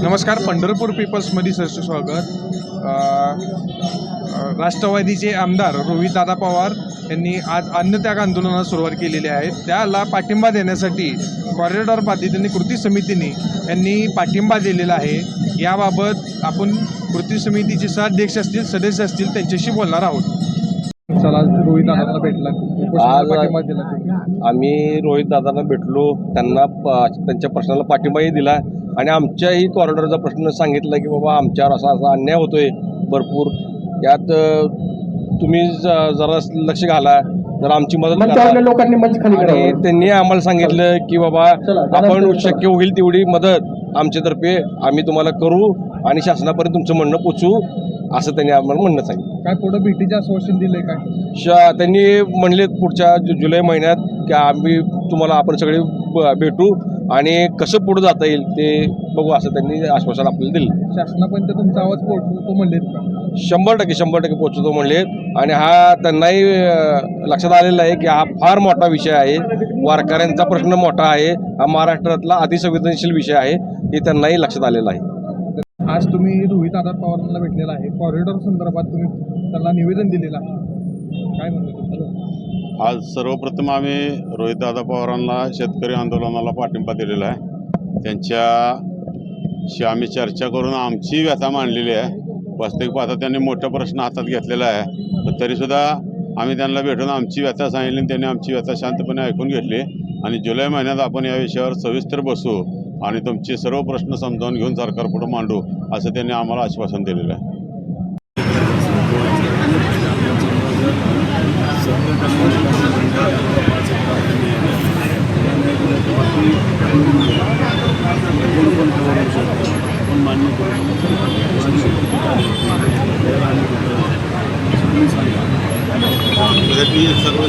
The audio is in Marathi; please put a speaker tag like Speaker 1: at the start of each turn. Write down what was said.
Speaker 1: नमस्कार. पंढरपूर पीपल्समध्ये सरचं स्वागत. राष्ट्रवादीचे आमदार रोहितदादा पवार यांनी आज अन्नत्याग आंदोलनाला सुरुवात केलेली आहे. त्याला पाठिंबा देण्यासाठी कॉरिडॉर पद्धतीने कृती समितीने यांनी पाठिंबा दिलेला आहे. याबाबत आपण कृती समितीचे अध्यक्ष असतील, सदस्य असतील, त्यांच्याशी बोलणार आहोत. चला, रोहितदादांना भेटला,
Speaker 2: आज
Speaker 1: पाठिंबा दिला.
Speaker 2: आम्ही रोहितदादांना भेटलो, त्यांना त्यांच्या प्रश्नाला पाठिंबाही दिला आणि आमच्याही कॉरिडॉरचा प्रश्न सांगितला की बाबा आमच्यावर असा असा अन्याय होतोय भरपूर, यात तुम्ही जरा लक्ष घाला, जर आमची मदत करा.
Speaker 3: लोकांनी मंच खाली
Speaker 2: आणि त्यांनी आम्हाला सांगितलं की बाबा आपण शक्य होईल तेवढी मदत आमच्यातर्फे आम्ही तुम्हाला करू आणि शासनापर्यंत तुमचं म्हणणं पोचू, असं त्यांनी आम्हाला म्हणणं सांगितलं.
Speaker 1: काय पुढे भेटीचे आश्वासन दिले काय?
Speaker 2: त्यांनी म्हणले पुढच्या जुलै महिन्यात की आम्ही तुम्हाला आपण सगळे भेटू आणि कसं पुढे जाता येईल ते बघू, असं त्यांनी आश्वासन आपल्याला दिलं.
Speaker 1: शासनापर्यंत तुमचा आवाज पोहोचतो म्हणलेत का?
Speaker 2: 100% पोहोचतो म्हणलेत. आणि हा त्यांनाही लक्षात आलेला आहे की हा फार मोठा विषय आहे, वारकऱ्यांचा प्रश्न मोठा आहे, हा महाराष्ट्रातला अतिसंवेदनशील विषय आहे, हे त्यांनाही लक्षात आलेलं आहे.
Speaker 1: आज तुम्ही रोहितदादा पवारांना भेटलेला आहे, कॉरिडॉर संदर्भात तुम्ही त्यांना निवेदन दिलेलं आहे, काय म्हणतो तुमचं?
Speaker 4: आज सर्वप्रथम आम्ही रोहितदादा पवारांना शेतकरी आंदोलनाला पाठिंबा दिलेला आहे. त्यांच्याशी आम्ही चर्चा करून आमची व्यथा मांडलेली आहे. वास्तविक पाहता त्यांनी मोठा प्रश्न हातात घेतलेला आहे, पण तरीसुद्धा आम्ही त्यांना भेटून आमची व्यथा सांगितली. त्यांनी आमची व्यथा शांतपणे ऐकून घेतली आणि जुलै महिन्यात आपण या विषयावर सविस्तर बसू आणि तुमचे सर्व प्रश्न समजावून घेऊन सरकारपुढे मांडू, असं त्यांनी आम्हाला आश्वासन दिलेलं आहे. सर्व